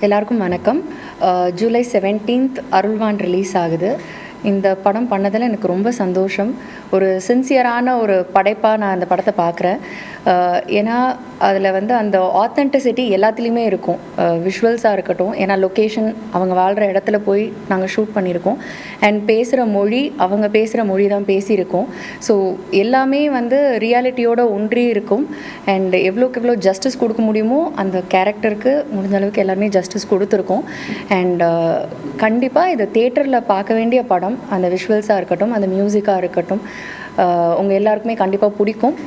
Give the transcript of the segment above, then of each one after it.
எல்லாருக்கும் வணக்கம். July 17th அருள்வான் release ஆகுது. இந்த படம் பண்ணதில் எனக்கு ரொம்ப சந்தோஷம். ஒரு சின்சியரான ஒரு படைப்பாக நான் அந்த படத்தை பார்க்குறேன். ஏன்னா அதில் வந்து அந்த ஆத்தென்டிசிட்டி எல்லாத்துலேயுமே இருக்கும். விஷுவல்ஸாக இருக்கட்டும், ஏன்னா லொக்கேஷன் அவங்க வாழ்கிற இடத்துல போய் நாங்கள் ஷூட் பண்ணியிருக்கோம். அண்ட் பேசுகிற மொழி அவங்க பேசுகிற மொழி தான் பேசியிருக்கோம். ஸோ எல்லாமே வந்து ரியாலிட்டியோட ஒன்றி இருக்கும். அண்ட் எவ்வளோக்கு எவ்வளோ ஜஸ்டிஸ் கொடுக்க முடியுமோ அந்த கேரக்டருக்கு முடிஞ்ச அளவுக்கு எல்லாருமே ஜஸ்டிஸ் கொடுத்துருக்கோம். அண்ட் கண்டிப்பாக இதை தியேட்டரில் பார்க்க வேண்டிய படம். அந்த விஷுவல்ஸாக இருக்கட்டும், அந்த மியூசிக்காக இருக்கட்டும், உங்கள் எல்லாருக்குமே கண்டிப்பாக பிடிக்கும்.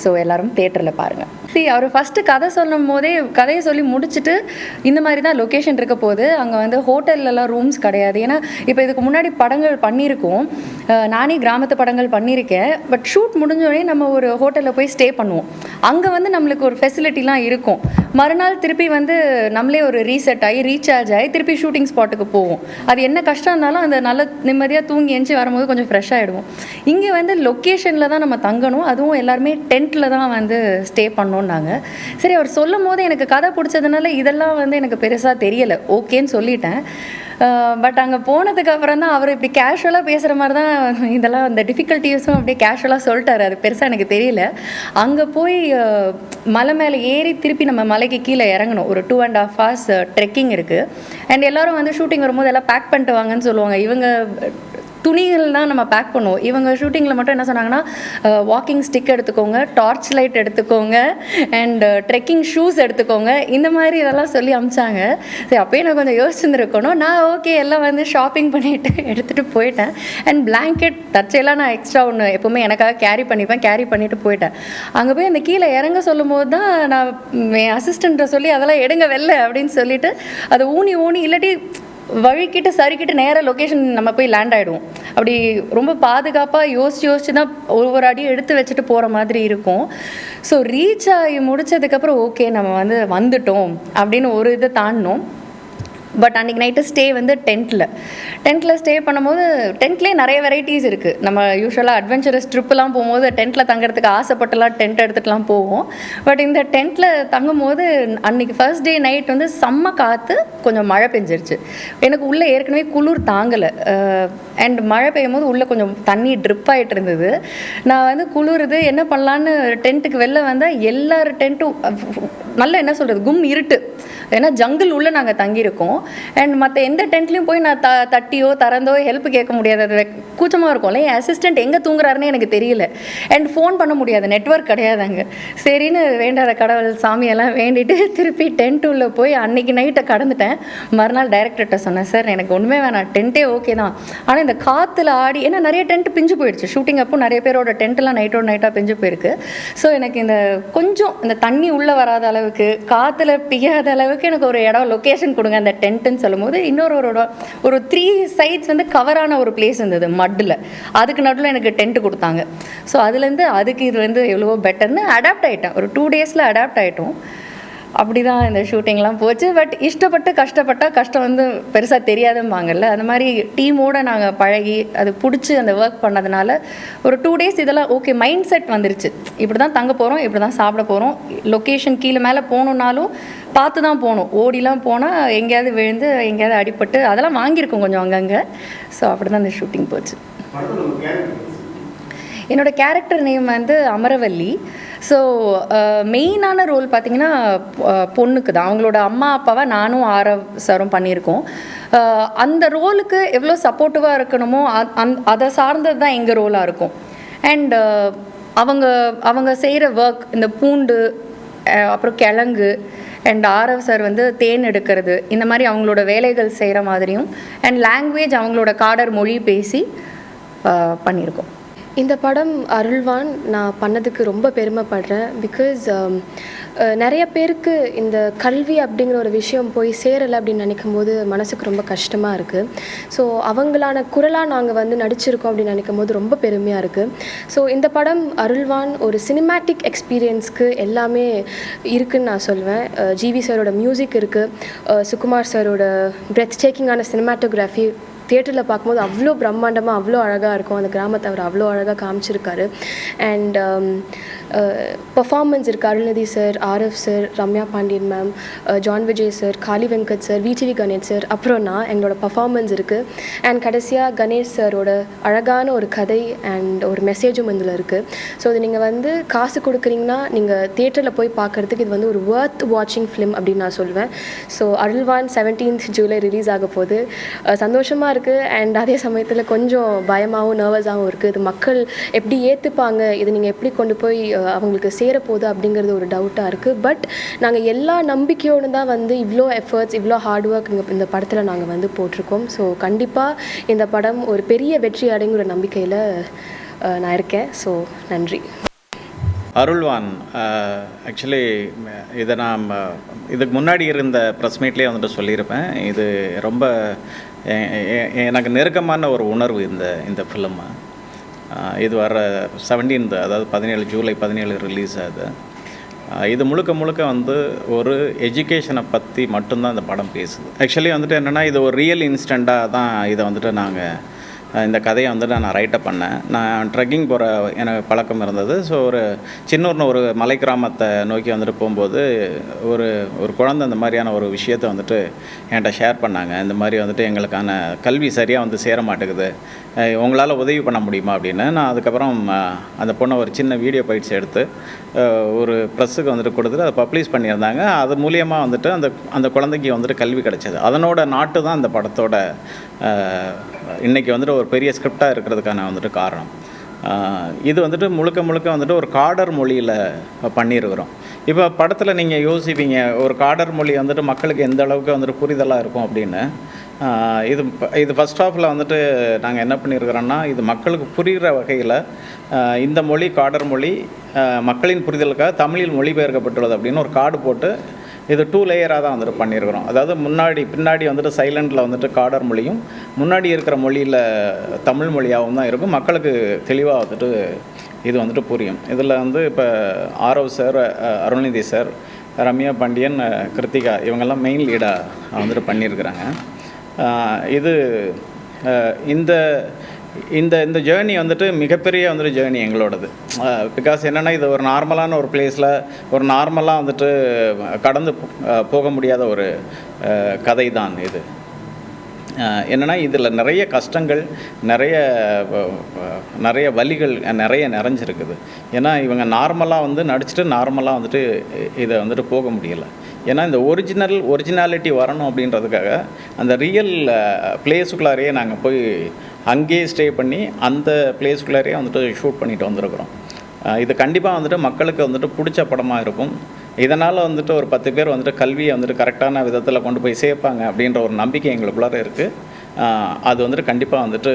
ஸோ எல்லோரும் தியேட்டரில் பாருங்கள். அவர் ஃபஸ்ட்டு கதை சொல்லும் போதே கதையை சொல்லி முடிச்சுட்டு இந்த மாதிரி தான் லொக்கேஷன் இருக்க போது. அங்கே வந்து ஹோட்டல்லலாம் ரூம்ஸ் கிடையாது. ஏன்னா இப்போ இதுக்கு முன்னாடி படங்கள் பண்ணியிருக்கோம். நானே கிராமத்து படங்கள் பண்ணியிருக்கேன். பட் ஷூட் முடிஞ்சோடனே நம்ம ஒரு ஹோட்டலில் போய் ஸ்டே பண்ணுவோம். அங்கே வந்து நம்மளுக்கு ஒரு ஃபெசிலிட்டிலாம் இருக்கும். மறுநாள் திருப்பி வந்து நம்மளே ஒரு ரீசெட் ஆகி ரீசார்ஜ் ஆகி திருப்பி ஷூட்டிங் ஸ்பாட்டுக்கு போவோம். அது என்ன கஷ்டம் இருந்தாலும் அந்த நல்ல நிம்மதியாக தூங்கி எழுந்து வரும்போது கொஞ்சம் ஃப்ரெஷ் ஆகிடுவோம். இங்கே வந்து லொக்கேஷனில் தான் நம்ம தங்கணும். அதுவும் எல்லாருமே டென்ட்டில் தான் வந்து ஸ்டே பண்ணோன்னாங்க. சரி, அவர் சொல்லும் போது எனக்கு கதை பிடிச்சதுனால இதெல்லாம் வந்து எனக்கு பெருசாக தெரியலை, ஓகேன்னு சொல்லிட்டேன். பட் அங்கே போனதுக்கு அப்புறம் தான் அவர் இப்படி கேஷுவலாக பேசுகிற மாதிரி தான் இதெல்லாம் அந்த டிஃபிகல்ட்டிஸும் அப்படியே கேஷுவலாக சொல்லிட்டாரு. அது பெருசாக எனக்கு தெரியல. அங்கே போய் மலை மேலே ஏறி திருப்பி நம்ம மலைக்கு கீழே இறங்கணும். ஒரு 2.5 hours ட்ரெக்கிங் இருக்குது. அண்ட் எல்லோரும் வந்து ஷூட்டிங் வரும்போது எல்லாம் பேக் பண்ணிட்டு வாங்கன்னு சொல்லுவாங்க. இவங்க துணிகள் தான் நம்ம பேக் பண்ணுவோம். இவங்க ஷூட்டிங்கில் மட்டும் என்ன சொன்னாங்கன்னா, வாக்கிங் ஸ்டிக் எடுத்துக்கோங்க, டார்ச் லைட் எடுத்துக்கோங்க, அண்ட் ட்ரெக்கிங் ஷூஸ் எடுத்துக்கோங்க, இந்த மாதிரி இதெல்லாம் சொல்லி அமிச்சாங்க. சரி, அப்போயே நான் கொஞ்சம் யோசிச்சுருக்கணும். நான் ஓகே எல்லாம் வந்து ஷாப்பிங் பண்ணிவிட்டு எடுத்துகிட்டு போயிட்டேன். அண்ட் பிளாங்கெட் தச்சையெல்லாம் நான் எக்ஸ்ட்ரா ஒன்று எப்போவுமே எனக்காக கேரி பண்ணிவிட்டு போயிட்டேன். அங்கே போய் அந்த கீழே இறங்க சொல்லும் போது தான் நான் என் அசிஸ்டண்ட்டை சொல்லி அதெல்லாம் எடுங்க வெளில அப்படின்னு சொல்லிவிட்டு அதை ஊனி இல்லாட்டி வழிக்கிட்டு சரிக்கிட்டு நேராக லொக்கேஷன் நம்ம போய் லேண்ட் ஆகிடுவோம். அப்படி ரொம்ப பாதுகாப்பாக யோசிச்சு தான் ஒவ்வொரு அடியும் எடுத்து வச்சுட்டு போகிற மாதிரி இருக்கும். ஸோ ரீச் ஆகி முடித்ததுக்கப்புறம் ஓகே நம்ம வந்து வந்துட்டோம் அப்படின்னு ஒரு இதை தாண்டினோம். பட் அன்றைக்கி நைட்டு ஸ்டே வந்து டென்ட்டில் ஸ்டே பண்ணும்போது டென்ட்லேயே நிறைய வெரைட்டிஸ் இருக்குது. நம்ம யூஸ்வலாக அட்வென்ச்சரஸ் ட்ரிப்புலாம் போகும்போது டென்ட்டில் தங்குறதுக்கு ஆசைப்பட்டுலாம் டென்ட் எடுத்துகிட்டுலாம் போவோம். பட் இந்த டென்ட்டில் தங்கும் போது அன்றைக்கி ஃபர்ஸ்ட் டே நைட் வந்து செம்ம காற்று, கொஞ்சம் மழை பெஞ்சிருச்சு. எனக்கு உள்ளே ஏற்கனவே குளிர் தாங்கலை. அண்ட் மழை பெய்யும் போது உள்ளே கொஞ்சம் தண்ணி ட்ரிப் ஆகிட்டு இருந்தது. நான் வந்து குளிருது என்ன பண்ணலான்னு டென்ட்டுக்கு வெளில வந்தால் எல்லாரும் டென்ட்டும் நல்ல என்ன சொல்கிறது கும் இருட்டு. ஏன்னா ஜங்கிள் உள்ளே நாங்கள் தங்கியிருக்கோம். அண்ட் மற்ற எந்த டென்ட்லேயும் போய் நான் தட்டியோ திறந்தோ ஹெல்ப் கேட்க முடியாது. அது கூச்சமாக இருக்கும்ல. என் அசிஸ்டண்ட் எங்கே தூங்குறாருன்னு எனக்கு தெரியல. அண்ட் ஃபோன் பண்ண முடியாது, நெட்வொர்க் கிடையாது அங்கே. சரின்னு வேண்டாத கடவுள் சாமியெல்லாம் வேண்டிட்டு திருப்பி டென்ட் உள்ளே போய் அன்றைக்கி நைட்டை கடந்துட்டேன். மறுநாள் டைரக்டர்கிட்ட சொன்னேன், சார் எனக்கு ஒன்றுமே வேணாம், டென்ட்டே ஓகே தான், ஆனால் இந்த காற்றுல ஆடி, ஏன்னா நிறைய டென்ட் பிஞ்சு போயிடுச்சு. ஷூட்டிங் அப்போ நிறைய பேரோட டென்ட்லாம் நைட்டாக பிஞ்சு போயிருக்கு. ஸோ எனக்கு இந்த கொஞ்சம் இந்த தண்ணி உள்ளே வராத அளவுக்கு, காற்றுல பிய்யாத அளவுக்கு எனக்கு ஒரு இடம் லொக்கேஷன் கொடுங்க அந்த டென்ட்டுன்னு சொல்லும் போது இன்னொரு ஒரு 3 sides வந்து கவரான ஒரு பிளேஸ் இருந்தது மட்டில். அதுக்கு நடுவில் எனக்கு டென்ட்டு கொடுத்தாங்க. ஸோ அதுலேருந்து அதுக்கு இது வந்து எவ்வளவோ பெட்டர்னு அடாப்ட் ஆகிட்டேன். ஒரு 2 days அடாப்ட் ஆகிட்டோம். அப்படி தான் இந்த ஷூட்டிங்லாம் போச்சு. பட் இஷ்டப்பட்டு கஷ்டப்பட்டால் கஷ்டம் வந்து பெருசாக தெரியாதும்பாங்கல்ல, அந்த மாதிரி டீமோடு நாங்கள் பழகி அது பிடிச்சி அந்த ஒர்க் பண்ணதுனால ஒரு 2 days இதெல்லாம் ஓகே மைண்ட் செட் வந்துருச்சு. இப்படி தான் தங்க போகிறோம், இப்படி தான் சாப்பிட போகிறோம். லொக்கேஷன் கீழே மேலே போகணுன்னாலும் பார்த்து தான் போகணும். ஓடிலாம் போனால் எங்கேயாவது விழுந்து எங்கேயாவது அடிபட்டு அதெல்லாம் வாங்கியிருக்கோம் கொஞ்சம் அங்கங்கே. ஸோ அப்படி தான் இந்த ஷூட்டிங் போச்சு. என்னோடய கேரக்டர் நேம் வந்து அமரவல்லி. ஸோ மெயினான ரோல் பார்த்திங்கன்னா பொண்ணுக்கு தான். அவங்களோட அம்மா அப்பாவை நானும் ஆரவ் சாரும் பண்ணியிருக்கோம். அந்த ரோலுக்கு எவ்வளோ சப்போர்ட்டிவாக இருக்கணுமோ அதை சார்ந்தது தான் எங்கள் ரோலாக இருக்கும். அண்ட் அவங்க செய்கிற ஒர்க், இந்த பூண்டு அப்புறம் கிழங்கு அண்ட் ஆரவ் சார் வந்து தேன் எடுக்கிறது, இந்த மாதிரி அவங்களோட வேலைகள் செய்கிற மாதிரியும் அண்ட் லாங்குவேஜ் அவங்களோட காடர் மொழி பேசி பண்ணியிருக்கோம். இந்த படம் அருள்வான் நான் பண்ணதுக்கு ரொம்ப பெருமைப்படுறேன். பிகாஸ் நிறைய பேருக்கு இந்த கல்வி அப்படிங்கிற ஒரு விஷயம் போய் சேரலை அப்படின்னு நினைக்கும் போது மனசுக்கு ரொம்ப கஷ்டமாக இருக்குது. ஸோ அவங்களான குரலாக நாங்கள் வந்து நடிச்சிருக்கோம் அப்படின்னு நினைக்கும் போது ரொம்ப பெருமையாக இருக்குது. ஸோ இந்த படம் அருள்வான் ஒரு சினிமேட்டிக் எக்ஸ்பீரியன்ஸ்க்கு எல்லாமே இருக்குதுன்னு நான் சொல்வேன். ஜிவி சாரோட மியூசிக் இருக்குது, சுகுமார் சாரோட பிரெத் டேக்கிங்கான சினிமாட்டோகிராஃபி, தியேட்டரில் பார்க்கும்போது அவ்வளோ பிரம்மாண்டமாக அவ்வளோ அழகாக இருக்கும். அந்த கிராமத்தை அவர் அவ்வளோ அழகாக காமிச்சிருக்காரு. அண்ட் பர்ஃபார்மன்ஸ் இருக்குது. Arulnithi sir, RF sir, Ramya Pandian ma'am, John Vijay sir, Kaali Venkat sir, VTV Ganesh sir, அப்புறம் நான் எங்களோட பர்ஃபார்மன்ஸ் இருக்குது. அண்ட் கடைசியாக கணேஷ் சாரோட அழகான ஒரு கதை அண்ட் ஒரு மெசேஜும் இதில் இருக்குது. ஸோ இது நீங்கள் வந்து காசு கொடுக்குறீங்கன்னா நீங்கள் தியேட்டரில் போய் பார்க்குறதுக்கு இது வந்து ஒரு ஒர்த் வாட்சிங் ஃபிலிம் அப்படின்னு நான் சொல்வேன். ஸோ அருள்வான் 17th ஜூலை ரிலீஸ் ஆக போகுது. சந்தோஷமாக இருக்குது அண்ட் அதே சமயத்தில் கொஞ்சம் பயமாகவும் நர்வஸாகவும் இருக்குது. இது மக்கள் எப்படி ஏற்றுப்பாங்க, இது நீங்கள் எப்படி கொண்டு போய் அவங்களுக்கு சேரப்போகுது அப்படிங்கிறது ஒரு டவுட்டாக இருக்குது. பட் நாங்கள் எல்லா நம்பிக்கையோடு தான் வந்து இவ்வளோ எஃபர்ட்ஸ், இவ்வளோ ஹார்ட் ஒர்க் இந்த படத்தில் நாங்கள் வந்து போட்டிருக்கோம். ஸோ கண்டிப்பாக இந்த படம் ஒரு பெரிய வெற்றி அடைங்கிற நம்பிக்கையில் நான் இருக்கேன். ஸோ நன்றி. அருள்வான் ஆக்சுவலி இதை நான் இதுக்கு முன்னாடி இருந்த ப்ரெஸ் மீட்லேயே வந்துட்டு சொல்லியிருப்பேன். இது ரொம்ப எனக்கு நெருக்கமான ஒரு உணர்வு இந்த ஃபிலிமு. இது வர 17th, அதாவது 17 ஜூலை 17 ரிலீஸ் ஆகுது. இது முழுக்க வந்து ஒரு எஜுகேஷனை பற்றி மட்டும்தான் இந்த படம் பேசுது. ஆக்சுவலி வந்துட்டு என்னென்னா, இது ஒரு ரியல் இன்ஸ்டண்ட்டாக தான் இதை வந்துட்டு நாங்கள் இந்த கதையை வந்துட்டு நான் ரைட்டப் பண்ணேன். நான் ட்ரெக்கிங் போகிற எனக்கு பழக்கம் இருந்தது. ஸோ ஒரு சின்னூர்னு ஒரு மலை கிராமத்தை நோக்கி வந்துட்டு போகும்போது ஒரு குழந்தை இந்த மாதிரியான ஒரு விஷயத்தை வந்துட்டு என்கிட்ட ஷேர் பண்ணாங்க. இந்த மாதிரி வந்துட்டு எங்களுக்கான கல்வி சரியாக வந்து சேர மாட்டேங்குது, உங்களால் உதவி பண்ண முடியுமா அப்படின்னு. நான் அதுக்கப்புறம் அந்த பொண்ணை ஒரு சின்ன வீடியோ பைட்ஸ் எடுத்து ஒரு ப்ரெஸ்ஸுக்கு வந்துட்டு கொடுத்துட்டு அதை பப்ளிஷ் பண்ணியிருந்தாங்க. அது மூலியமாக வந்துட்டு அந்த குழந்தைக்கு வந்துட்டு கல்வி கிடைச்சது. அதனோட நாட்டு தான் இந்த படத்தோட இன்றைக்கி வந்துட்டு ஒரு பெரிய ஸ்கிரிப்டாக இருக்கிறதுக்கான வந்துட்டு காரணம். இது வந்துட்டு முழுக்க வந்துட்டு ஒரு காடர் மொழியில் பண்ணியிருக்கிறோம். இப்போ படத்தில் நீங்கள் யோசிப்பீங்க, ஒரு காடர் மொழி வந்துட்டு மக்களுக்கு எந்த அளவுக்கு வந்துட்டு புரிதலாக இருக்கும் அப்படின்னு. இது ஃபஸ்ட் ஹாஃபில் வந்துட்டு நாங்கள் என்ன பண்ணியிருக்கிறோன்னா, இது மக்களுக்கு புரிகிற வகையில் இந்த மொழி காடர் மொழி மக்களின் புரிதலுக்காக தமிழில் மொழிபெயர்க்கப்பட்டுள்ளது அப்படின்னு ஒரு கார்டு போட்டு இது 2 லேயராக தான் வந்துட்டு பண்ணியிருக்கிறோம். அதாவது பின்னாடி வந்துட்டு சைலண்டில் வந்துட்டு காடர் மொழியும், முன்னாடி இருக்கிற மொழியில் தமிழ் மொழியாகவும் தான் இருக்கும். மக்களுக்கு தெளிவாக வந்துட்டு இது வந்துட்டு புரியும். இதில் வந்து இப்போ ஆரவ் சார், அருள்நிதி சார், ரம்யா பாண்டியன், கிருத்திகா இவங்கெல்லாம் மெயின் லீடாக வந்துட்டு பண்ணியிருக்கிறாங்க. இது இந்த இந்த ஜேர்னி வந்துட்டு மிகப்பெரிய வந்துட்டு ஜேர்னி எங்களோடது. பிகாஸ் என்னென்னா, இது ஒரு நார்மலான ஒரு பிளேஸில் ஒரு நார்மலாக வந்துட்டு கடந்து போக முடியாத ஒரு கதை தான் இது. என்னென்னா, இதில் நிறைய கஷ்டங்கள், நிறைய வலிகள் நிறைஞ்சிருக்குது. ஏன்னா இவங்க நார்மலாக வந்து நடிச்சுட்டு நார்மலாக வந்துட்டு இதை வந்துட்டு போக முடியலை. ஏன்னா இந்த ஒரிஜினாலிட்டி வரணும் அப்படின்றதுக்காக அந்த ரியல் பிளேஸுக்குள்ளாரையே நாங்கள் போய் அங்கேயே ஸ்டே பண்ணி அந்த பிளேஸ்குள்ளாரே வந்துட்டு ஷூட் பண்ணிட்டு வந்திருக்கிறோம். இது கண்டிப்பாக வந்துட்டு மக்களுக்கு வந்துட்டு பிடிச்ச படமாக இருக்கும். இதனால் வந்துட்டு ஒரு 10 பேர் வந்துட்டு கல்வியை வந்துட்டு கரெக்டான விதத்தில் கொண்டு போய் சேர்ப்பாங்க அப்படின்ற ஒரு நம்பிக்கை எங்களுக்குள்ளார இருக்குது. அது வந்துட்டு கண்டிப்பாக வந்துட்டு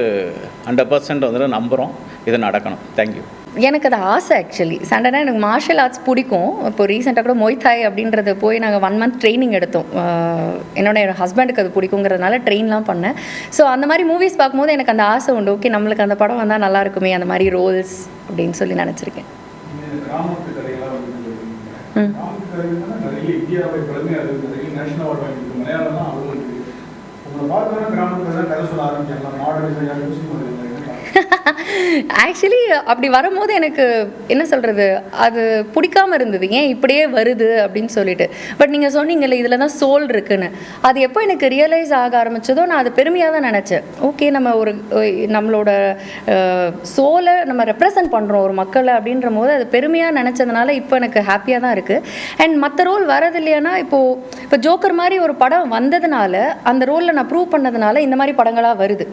100% வந்துட்டு நம்புகிறோம் இது நடக்கணும். தேங்க்யூ. எனக்கு அது ஆசை. ஆக்சுவலி சண்டனா எனக்கு மார்ஷல் ஆர்ட்ஸ் பிடிக்கும். இப்போ ரீசெண்டாக கூட மொய்தாய் அப்படின்றத போய் நாங்கள் 1 month ட்ரைனிங் எடுத்தோம். என்னோட ஹஸ்பண்டுக்கு அது பிடிக்குங்கிறதுனால ட்ரெயின்லாம் பண்ணேன். ஸோ அந்த மாதிரி மூவிஸ் பார்க்கும்போது எனக்கு அந்த ஆசை உண்டு. ஓகே, நம்மளுக்கு அந்த படம் வந்தால் நல்லா இருக்குமே, அந்த மாதிரி ரோல்ஸ் அப்படின்னு சொல்லி நினச்சிருக்கேன். ஆக்சுவலி அப்படி வரும்போது எனக்கு என்ன சொல்கிறது, அது பிடிக்காம இருந்தது. ஏன் இப்படியே வருது அப்படின்னு சொல்லிட்டு. பட் நீங்கள் சொன்னீங்கல்ல இதில் தான் சோல் இருக்குன்னு, அது எப்போ எனக்கு ரியலைஸ் ஆக ஆரம்பித்ததோ நான் அது பெருமையாக தான் நினச்சேன். ஓகே, நம்ம நம்மளோட சோலை நம்ம ரெப்ரசன்ட் பண்ணுறோம் ஒரு மக்களை அப்படின்ற போது அது பெருமையாக நினச்சதுனால இப்போ எனக்கு ஹாப்பியாக தான் இருக்குது. அண்ட் மற்ற ரோல் வரது இல்லையானா, இப்போ ஜோக்கர் மாதிரி ஒரு படம் வந்ததுனால, அந்த ரோலில் நான் ப்ரூவ் பண்ணதுனால இந்த மாதிரி படங்களாக வருது.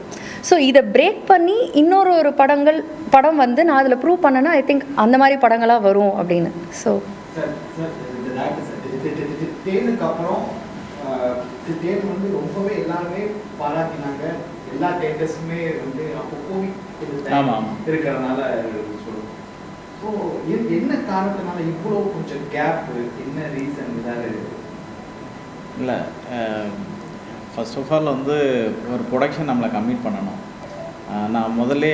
ஸோ இதை பிரேக் பண்ணி இன்னொரு படம் வந்து நான் அதில் ப்ரூவ் பண்ணேன்னா ஐ திங்க் அந்த மாதிரி படங்களாக வரும் அப்படின்னு. ஸோ தேனுக்கு அப்புறம் தேன் வந்து ரொம்பவே எல்லாருமே பாராட்டினாங்க. எல்லா தேட்டர்ஸுமே வந்து அப்போ கோவிட் இருக்கிறதுனால சொல்லுவோம். ஸோ என்ன காரணத்தினால இவ்வளோ கொஞ்சம் கேப், என்ன ரீசன் ஏதாவது? இல்லை, ஃபர்ஸ்ட் ஆஃப் ஆல் வந்து ஒரு ப்ரொடக்ஷன் நம்மளை கம்மிட் பண்ணணும். நான் முதல்ல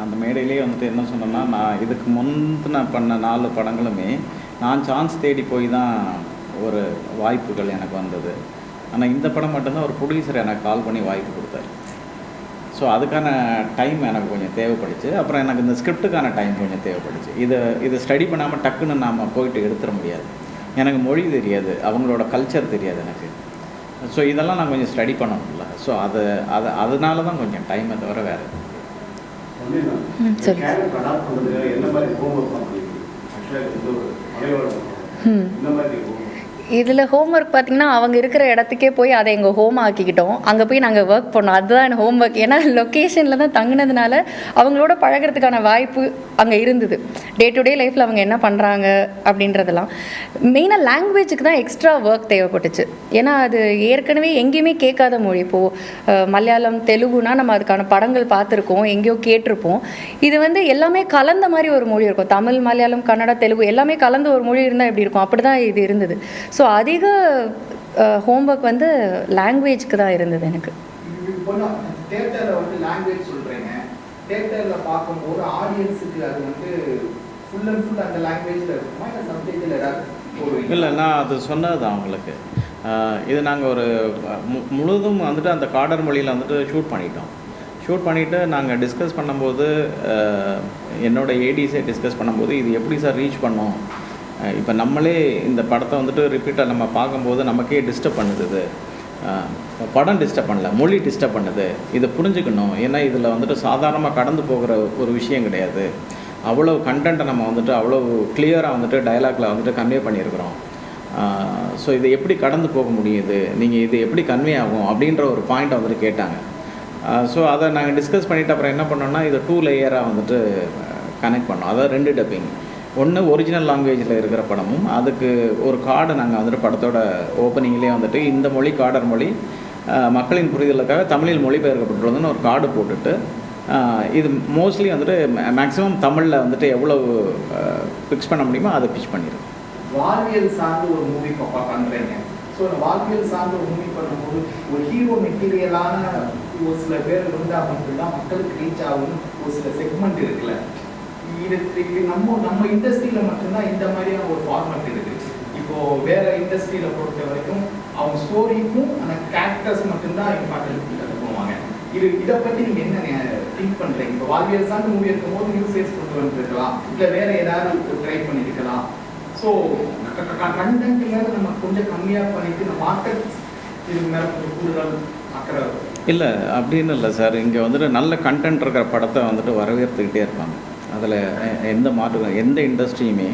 அந்த மேடையிலே வந்துட்டு என்ன சொன்னேன்னா, நான் இதுக்கு முந்தின பண்ண 4 படங்களுமே நான் சான்ஸ் தேடி போய் தான் ஒரு வாய்ப்புகள் எனக்கு வந்தது. ஆனால் இந்த படம் மட்டும்தான் ஒரு ப்ரொடியூசர் எனக்கு கால் பண்ணி வாய்ப்பு கொடுத்தாரு. ஸோ அதுக்கான டைம் எனக்கு கொஞ்சம் தேவைப்படுச்சு. அப்புறம் எனக்கு இந்த ஸ்கிரிப்டுக்கான டைம் கொஞ்சம் தேவைப்படுச்சு. இதை ஸ்டடி பண்ணாமல் டக்குன்னு நாம் போயிட்டு எடுத்துட முடியாது. எனக்கு மொழி தெரியாது, அவங்களோட கல்ச்சர் தெரியாது எனக்கு. ஸோ இதெல்லாம் நான் கொஞ்சம் ஸ்டடி பண்ணணும்ல. ஸோ அதனால தான் கொஞ்சம் டைமை தவிர வேறு. சரி. இதில் ஹோம்ஒர்க் பார்த்திங்கன்னா அவங்க இருக்கிற இடத்துக்கே போய் அதை எங்கள் ஹோம் ஆக்கிக்கிட்டோம். அங்கே போய் நாங்கள் ஒர்க் பண்ணோம். அதுதான் என் ஹோம்ஒர்க். ஏன்னா லொக்கேஷனில் தான் தங்கினதுனால அவங்களோட பழகிறதுக்கான வாய்ப்பு அங்கே இருந்தது. டே டு டே லைஃப்பில் அவங்க என்ன பண்ணுறாங்க அப்படின்றதெல்லாம். மெயினாக லாங்குவேஜுக்கு தான் எக்ஸ்ட்ரா ஒர்க் தேவைப்பட்டுச்சு. ஏன்னா அது ஏற்கனவே எங்கேயுமே கேட்காத மொழி. இப்போது மலையாளம், தெலுங்குனா நம்ம அதுக்கான படங்கள் பார்த்துருக்கோம், எங்கேயோ கேட்டிருப்போம். இது வந்து எல்லாமே கலந்த மாதிரி ஒரு மொழி இருக்கும். தமிழ், மலையாளம், கன்னடா, தெலுங்கு எல்லாமே கலந்து ஒரு மொழி இருந்தால் எப்படி இருக்கும், அப்படி தான் இது இருந்தது. ஸோ அதிக ஹோம்ஒர்க் வந்து லாங்குவேஜ்க்கு தான் இருந்தது எனக்கு. இப்போ தியேட்டரில் வந்து லாங்குவேஜ் சொல்கிறீங்க, தியேட்டரில் பார்க்கும்போது ஆடியன்ஸுக்கு அது வந்து ஃபுல் அண்ட் ஃபுல் அந்த லாங்குவேஜில் இருக்குமா, இல்லை சப்டைட்டில் ஏதாவது? இல்லை, நான் அது சொன்னது தான் அவங்களுக்கு. இது நாங்கள் ஒரு முழுதும் வந்துட்டு அந்த காடர் மொழியில் வந்துட்டு ஷூட் பண்ணிவிட்டு நாங்கள் டிஸ்கஸ் பண்ணும்போது, என்னோடய ஏடிஸை டிஸ்கஸ் பண்ணும்போது, இது எப்படி சார் ரீச் பண்ணோம், இப்போ நம்மளே இந்த படத்தை வந்துட்டு ரிப்பீட்டாக நம்ம பார்க்கும்போது நமக்கே டிஸ்டர்ப் பண்ணுது. படம் டிஸ்டர்ப் பண்ணல, மொழி டிஸ்டர்ப் பண்ணுது. இதை புரிஞ்சுக்கணும். ஏன்னா இதில் வந்துட்டு சாதாரணமாக கடந்து போகிற ஒரு விஷயம் கிடையாது. அவ்வளோ கண்டென்ட்டை நம்ம வந்துட்டு அவ்வளோ கிளியராக வந்துட்டு டயலாக்ல வந்துட்டு கன்வே பண்ணியிருக்கிறோம். ஸோ இதை எப்படி கடந்து போக முடியுது, நீங்கள் இது எப்படி கன்வே ஆகும் அப்படின்ற ஒரு பாயிண்ட்டை வந்துட்டு கேட்டாங்க. ஸோ அதை நாங்கள் டிஸ்கஸ் பண்ணிவிட்டு அப்புறம் என்ன பண்ணோம்னா, இதை 2 லேயராக வந்துட்டு கனெக்ட் பண்ணோம். அதாவது 2 டப்பிங். ஒன்று ஒரிஜினல் லாங்குவேஜில் இருக்கிற படமும், அதுக்கு ஒரு கார்டு நாங்கள் வந்துட்டு படத்தோட ஓப்பனிங்லேயே வந்துட்டு இந்த மொழி காடர் மொழி மக்களின் புரிதலுக்காக தமிழில் மொழிபெயர்க்கப்பட்டுள்ளதுன்னு ஒரு கார்டு போட்டுட்டு, இது மோஸ்ட்லி வந்துட்டு மேக்ஸிமம் தமிழில் வந்துட்டு எவ்வளோ ஃபிக்ஸ் பண்ண முடியுமோ அதை பிச் பண்ணிடுறோம். வாழ்வியல் சார்ந்து ஒரு மூவி பண்ணுறீங்க. ஸோ அந்த வாழ்வியல் சார்ந்து ஒரு மூவி பண்ணும்போது ஒரு ஹீரோ மெட்டீரியலான ஒரு சில பேர் இருந்தால் மட்டும்தான் மக்களுக்கு ரீச் ஆகும்னு ஒரு சில செக்மெண்ட் இருக்குல்ல. இது நம்ம இண்டஸ்ட்ரியில் மட்டும்தான் இந்த மாதிரியான ஒரு ஃபார்மேட் இருக்குது. இப்போது வேறு இண்டஸ்ட்ரியில் பொறுத்த வரைக்கும் அவங்க ஸ்டோரிக்கும் அந்த கேரக்டர்ஸ் மட்டும்தான் இம்பார்ட்டன்ட் போவாங்க. இதை பற்றி நீங்கள் என்ன திங்க் பண்ணுறீங்க? இப்போ வாழ்வியல் சார்ந்த மூவி இருக்கும்போது நியூஸ் சேல்ஸ் கொண்டு வந்துருக்கலாம், இல்லை வேறு ஏதாவது ட்ரை பண்ணியிருக்கலாம். ஸோ கண்டென்ட் மேலே நம்ம கொஞ்சம் கம்மியாக பண்ணிட்டு இந்த மார்க்கெட் இது மேலே கொஞ்சம் கூடுதல் அக்கறை. இல்லை அப்படின்னு இல்லை சார். இங்கே வந்துட்டு நல்ல கண்டென்ட் இருக்கிற படத்தை வந்துட்டு வரவேற்றுக்கிட்டே இருப்பாங்க. அதில் எந்த மாற்றம், எந்த இண்டஸ்ட்ரியுமே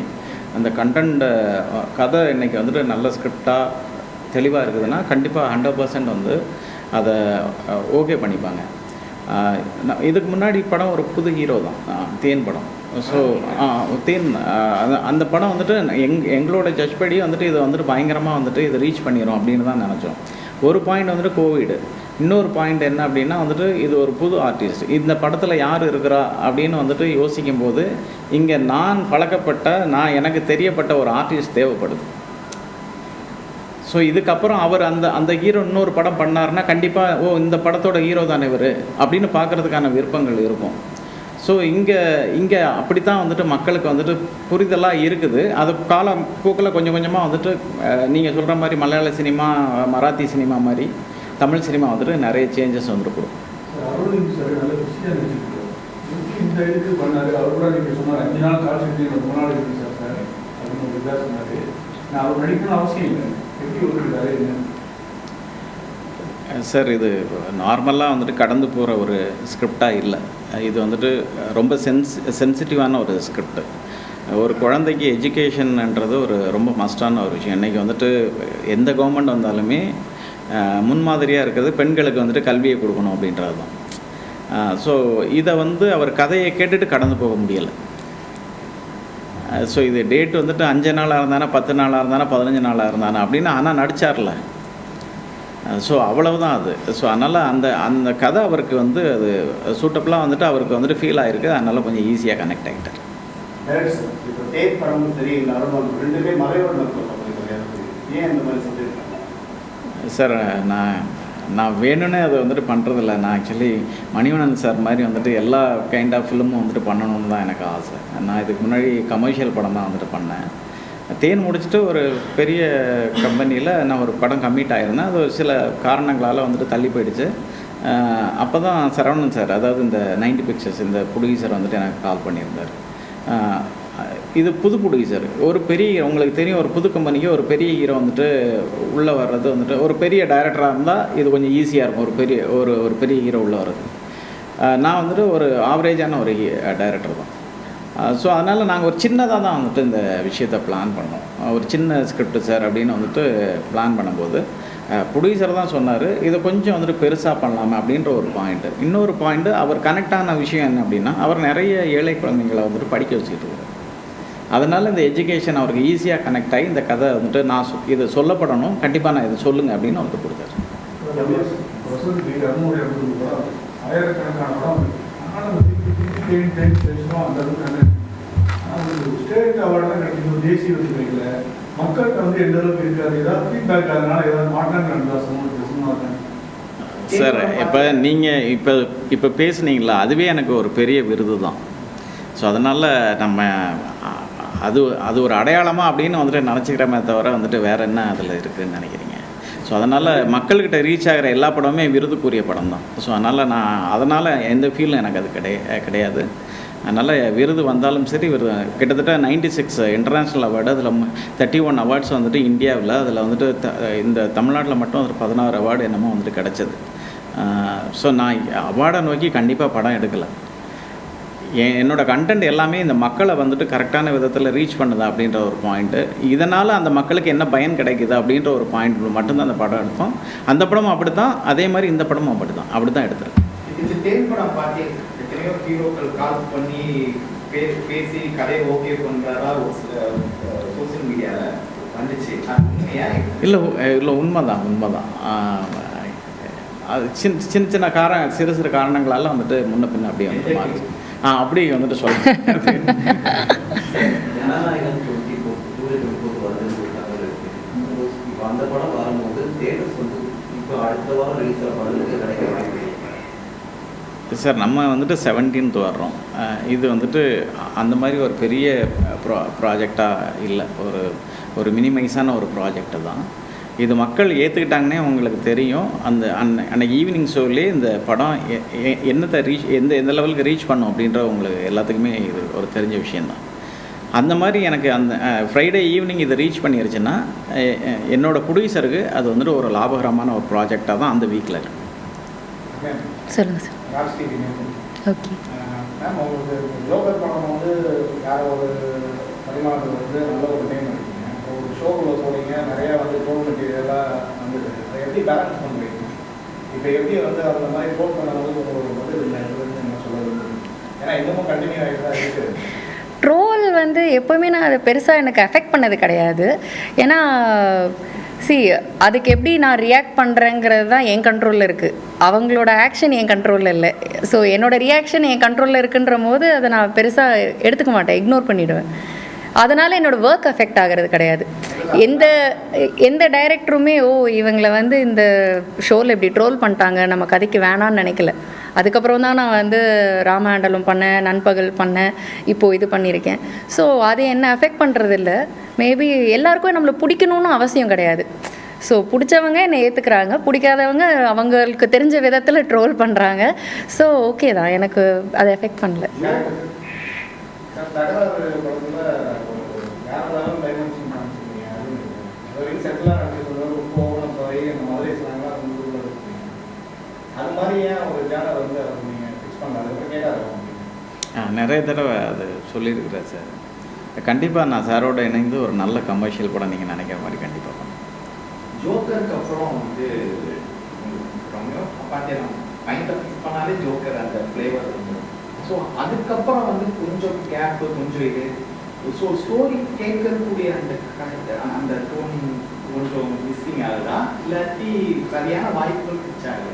அந்த கண்டென்ட்டை கதை இன்றைக்கி வந்துட்டு நல்ல ஸ்கிரிப்டாக தெளிவாக இருக்குதுன்னா கண்டிப்பாக 100% வந்து அதை ஓகே பண்ணிப்பாங்க. இதுக்கு முன்னாடி படம் ஒரு புது ஹீரோ தான், தேன் படம். ஸோ தேன் அந்த படம் வந்துட்டு எங்களோட ஜட்ஜ் படி வந்துட்டு இதை வந்துட்டு பயங்கரமாக வந்துட்டு இதை ரீச் பண்ணிடும் அப்படின்னு தான் நினச்சோம். ஒரு பாயிண்ட் வந்துட்டு கோவிடு, இன்னொரு பாயிண்ட் என்ன அப்படின்னா வந்துட்டு இது ஒரு புது ஆர்டிஸ்ட், இந்த படத்தில் யார் இருக்கிறா அப்படின்னு வந்துட்டு யோசிக்கும்போது இங்கே நான் பழக்கப்பட்ட, எனக்கு தெரியப்பட்ட ஒரு ஆர்டிஸ்ட் தேவைப்படுது. ஸோ இதுக்கப்புறம் அவர் அந்த ஹீரோ இன்னொரு படம் பண்ணார்னா கண்டிப்பாக இந்த படத்தோட ஹீரோ தானே இவர் அப்படின்னு பார்க்குறதுக்கான விருப்பங்கள் இருக்கும். ஸோ இங்கே அப்படி தான் வந்துட்டு மக்களுக்கு வந்துட்டு புரிதலாக இருக்குது. அது காலம் போக்கில் கொஞ்சம் கொஞ்சமாக வந்துட்டு நீங்கள் சொல்கிற மாதிரி மலையாள சினிமா, மராத்தி சினிமா மாதிரி தமிழ் சினிமா வந்துட்டு நிறைய சேஞ்சஸ் வந்துட்டு கொடுக்கும். இந்த இதுக்கு பண்ணார் அவர் கூட. நீங்கள் சொன்னார் 5 நாள் கால் செஞ்சு 3 நாள் இருக்கு சார் அப்படின்னு ஒரு இதாக சொன்னார். நான் அவர் நடிக்கணும்னு அவசியம் இல்லை, எப்படி ஒரு என்ன சார், இது நார்மலாக வந்துட்டு கடந்து போகிற ஒரு ஸ்கிரிப்டாக இல்லை. இது வந்துட்டு ரொம்ப சென்சிட்டிவான ஒரு ஸ்கிரிப்ட். ஒரு குழந்தைக்கு எஜுகேஷன்ன்றது ஒரு ரொம்ப மஸ்டான ஒரு விஷயம். இன்றைக்கி வந்துட்டு எந்த கவர்மெண்ட் வந்தாலுமே முன்மாதிரியாக இருக்கிறது பெண்களுக்கு வந்துட்டு கல்வியை கொடுக்கணும் அப்படின்றது தான். ஸோ இதை வந்து அவர் கதையை கேட்டுட்டு கடந்து போக முடியலை. ஸோ இது டேட் வந்துட்டு 5 நாளாக இருந்தானா, 10 நாளாக இருந்தானா, 15 நாளாக இருந்தானா அப்படின்னு ஆனால் நடித்தார்ல. ஸோ அவ்வளவுதான் அது. ஸோ அதனால் அந்த கதை அவருக்கு வந்து அது சூட்டபுளாக வந்துட்டு அவருக்கு வந்துட்டு ஃபீல் ஆகிருக்கு. அதனால் கொஞ்சம் ஈஸியாக கனெக்ட் ஆகிட்டார். இப்போ தேர் படமும் சரி, இந்த அருள்வான் ரெண்டுமே மலையோட ஏன் இந்த மாதிரி சொல்லியிருக்காங்க சார்? நான் வேணும்னே அதை வந்துட்டு பண்ணுறதில்ல. நான் ஆக்சுவலி மணிவண்ணன் சார் மாதிரி வந்துட்டு எல்லா கைண்ட் ஆஃப் ஃபிலிமும் வந்துட்டு பண்ணணும்னு தான் எனக்கு ஆசை. நான் இதுக்கு முன்னாடி கமர்ஷியல் படம் தான் வந்துட்டு பண்ணேன். தேன் முடிச்சுட்டு ஒரு பெரிய கம்பெனியில் நான் ஒரு படம் கம்மிட் ஆகிருந்தேன். அது ஒரு சில காரணங்களால் வந்துட்டு தள்ளி போயிடுச்சு. அப்போ தான் சரவணன் சார், அதாவது இந்த 90 பிக்சர்ஸ் இந்த ப்ரொடியூசர் வந்துட்டு எனக்கு கால் பண்ணியிருந்தார். இது புது ப்ரொடியூசர், ஒரு பெரிய, உங்களுக்கு தெரியும், ஒரு புது கம்பெனிக்கு ஒரு பெரிய ஹீரோ வந்துட்டு உள்ளே வர்றது வந்துட்டு, ஒரு பெரிய டைரக்டராக இருந்தால் இது கொஞ்சம் ஈஸியாக இருக்கும், ஒரு பெரிய ஹீரோ உள்ளே வர்றது. நான் வந்துட்டு ஒரு ஆவரேஜான ஒரு டைரக்டர் தான். ஸோ அதனால் நாங்கள் ஒரு சின்னதாக தான் வந்துட்டு இந்த விஷயத்தை பிளான் பண்ணோம். ஒரு சின்ன ஸ்கிரிப்ட் சார் அப்படின்னு வந்துட்டு பிளான் பண்ணும்போது ப்ரொடியூசர் தான் சொன்னார், இதை கொஞ்சம் வந்துட்டு பெருசாக பண்ணலாமா அப்படின்ற ஒரு பாயிண்ட்டு. இன்னொரு பாயிண்ட்டு, அவர் கனெக்ட் ஆன விஷயம் என்ன அப்படின்னா, அவர் நிறைய ஏழை குழந்தைங்களை வந்துட்டு படிக்க வச்சுட்டு இருக்காரு. அதனால் இந்த எஜுகேஷன் அவருக்கு ஈஸியாக கனெக்ட் ஆகி இந்த கதை வந்துட்டு இது சொல்லப்படணும், கண்டிப்பாக நான் இதை சொல்லுங்கள் அப்படின்னு அவருக்கு கொடுத்தாரு. ஆயிரக்கணக்கான படம் ஆனால் அந்த அளவுக்கு ஸ்டேட் அவார்டெலாம் கிடைக்கும், தேசிய விருதுகளை மக்களுக்கு வந்து எந்த அளவுக்கு இருக்காது, ஏதாவது ஃபீட்பேக் அதனால ஏதாவது மாற்றம் சார். இப்போ நீங்கள் இப்போ பேசுனீங்களா, அதுவே எனக்கு ஒரு பெரிய விருது தான். ஸோ அதனால் நம்ம அது ஒரு அடையாளமாக அப்படின்னு வந்துட்டு நினச்சிக்கிறமே தவிர வந்துட்டு வேறு என்ன அதில் இருக்குதுன்னு நினைக்கிறீங்க? ஸோ அதனால் மக்கள்கிட்ட ரீச் ஆகிற எல்லா படமுமே விருதுக்குரிய படம் தான். ஸோ அதனால் எந்த ஃபீலும் எனக்கு அது கிடையாது. அதனால் விருது வந்தாலும் சரி, கிட்டத்தட்ட 96 இன்டர்நேஷ்னல் அவார்டு, அதில் 31 அவார்ட்ஸ் வந்துட்டு இந்தியாவில், அதில் வந்துட்டு இந்த தமிழ்நாட்டில் மட்டும் அதில் 16 அவார்டு என்னமோ வந்துட்டு கிடச்சிது. ஸோ நான் அவார்டை நோக்கி கண்டிப்பாக படம் எடுக்கலை. என்னோடய கண்டென்ட் எல்லாமே இந்த மக்களை வந்துட்டு கரெக்டான விதத்தில் ரீச் பண்ணுதா அப்படின்ற ஒரு பாயிண்ட்டு, இதனால் அந்த மக்களுக்கு என்ன பயன் கிடைக்குது அப்படின்ற ஒரு பாயிண்ட் மட்டும்தான் அந்த படம் எடுத்தோம். அந்த படமும் அப்படி தான், அதே மாதிரி இந்த படமும் அப்படி தான் எடுத்துருக்கு. இந்த தேன் படம் பார்த்து எத்தனையோ ஹீரோக்கள் கால் பண்ணி பேசி கதையை ஓகே பண்ணுறாரா ஒரு சில சோசியல் மீடியாவில் வந்துச்சு, இல்லை உண்மைதான். அது சின்ன சிறு காரணங்களால் வந்துட்டு முன்ன பின்ன அப்படியே வந்துட்டு மாறி அப்படி வந்துட்டு சொல்கிறேன். அந்த படம் வரும்போது தேட்டர்ஸ் வந்து இப்போ அடுத்த வாரம் ரிலீஸ் ஆகிற படத்துக்கு கிடைக்க வாய்ப்பு சார். நம்ம வந்துட்டு 17th வர்றோம். இது வந்துட்டு அந்த மாதிரி ஒரு பெரிய ப்ராஜெக்டாக இல்லை, ஒரு மினிமைஸான ஒரு ப்ராஜெக்டு தான். இது மக்கள் ஏற்றுக்கிட்டாங்கன்னே உங்களுக்கு தெரியும். அன்னைக்கு ஈவினிங் ஷோவிலே இந்த படம் என்னத்தை எந்த லெவலுக்கு ரீச் பண்ணும் அப்படின்ற உங்களுக்கு எல்லாத்துக்குமே இது ஒரு தெரிஞ்ச விஷயந்தான். அந்த மாதிரி எனக்கு அந்த ஃப்ரைடே ஈவினிங் இதை ரீச் பண்ணிருச்சுன்னா என்னோடய ப்ரொடியூசருக்கு அது வந்துட்டு ஒரு லாபகரமான ஒரு ப்ராஜெக்டாக தான் அந்த வீக்கில் இருக்குது. சொல்லுங்கள் சார். ஓகே மேம், உங்களுக்கு ஜோக்கர் படம் வந்து வேறு ஒரு பரிமாணத்தில் வந்து நல்ல ஒரு நேம் எடுத்தீங்க, ஒரு ஷோக்குள்ளே போனீங்க, நிறையா வந்து ட்ரோல் மெட்டீரியலாக வந்துட்டு அதை எப்படி பேலன்ஸ் பண்ணுறீங்க? இப்போ எப்படி வந்து அந்த மாதிரி ட்ரோல் பண்ணும்போது உங்களுக்கு பதில் இல்லை என்ன சொல்ல விரும்புகிறீங்க? ஏன்னா இன்னமும் கண்டினியூ ஆகிட்டு தான் இருக்குது. ட்ரோல் வந்து எப்போவுமே நான் அதை பெருசாக எனக்கு அஃபெக்ட் பண்ணது கிடையாது. ஏன்னா அதுக்கு எப்படி நான் ரியாக்ட் பண்ணுறேங்கிறது தான் என் கண்ட்ரோலில் இருக்குது, அவங்களோட ஆக்ஷன் என் கண்ட்ரோலில் இல்லை. ஸோ என்னோடய ரியாக்ஷன் என் கண்ட்ரோலில் இருக்குன்ற போது அதை நான் பெருசாக எடுத்துக்க மாட்டேன், இக்னோர் பண்ணிவிடுவேன். அதனால் என்னோடய ஒர்க் அஃபெக்ட் ஆகிறது கிடையாது. எந்த டைரக்டருமே இவங்களை வந்து இந்த ஷோவில் இப்படி ட்ரோல் பண்ணிட்டாங்க, நம்ம கதைக்கு வேணான்னு நினைக்கல. அதுக்கப்புறம் தான் நான் வந்து ராமாண்டலம் பண்ணேன், நண்பகல் பண்ணேன், இப்போது இது பண்ணியிருக்கேன். ஸோ அது என்ன அஃபெக்ட் பண்ணுறதில்ல. மேபி எல்லாருக்கும் நம்மளை பிடிக்கணும்னு அவசியம் கிடையாது. ஸோ பிடிச்சவங்க என்னை ஏற்றுக்கிறாங்க, பிடிக்காதவங்க அவங்களுக்கு தெரிஞ்ச விதத்தில் ட்ரோல் பண்ணுறாங்க. ஸோ ஓகே தான், எனக்கு அதை எஃபெக்ட் பண்ணல. நிறைய தடவை அது சொல்லியிருக்கிறேன் சார். கண்டிப்பாக நான் சாரோட இணைந்து ஒரு நல்ல கமர்ஷியல் படம் நீங்கள் நினைக்கிற மாதிரி கண்டிப்பாக பண்ணேன். ஜோக்கருக்கு அப்புறம் வந்து பார்த்தீங்கன்னா மைண்டை ஃபிக்ஸ் பண்ணாலே ஜோக்கர் அந்த ஃப்ளேவர் வந்து. ஸோ அதுக்கப்புறம் வந்து கொஞ்சம் கேப்பு, கொஞ்சம் இது, ஸோ ஸ்டோரி கேட்கக்கூடிய அந்த டோன் கொஞ்சம் மிஸ்ஸிங் ஆகுதா, இல்லாட்டி சரியான வாய்ப்புகள் கிடைச்சாங்க?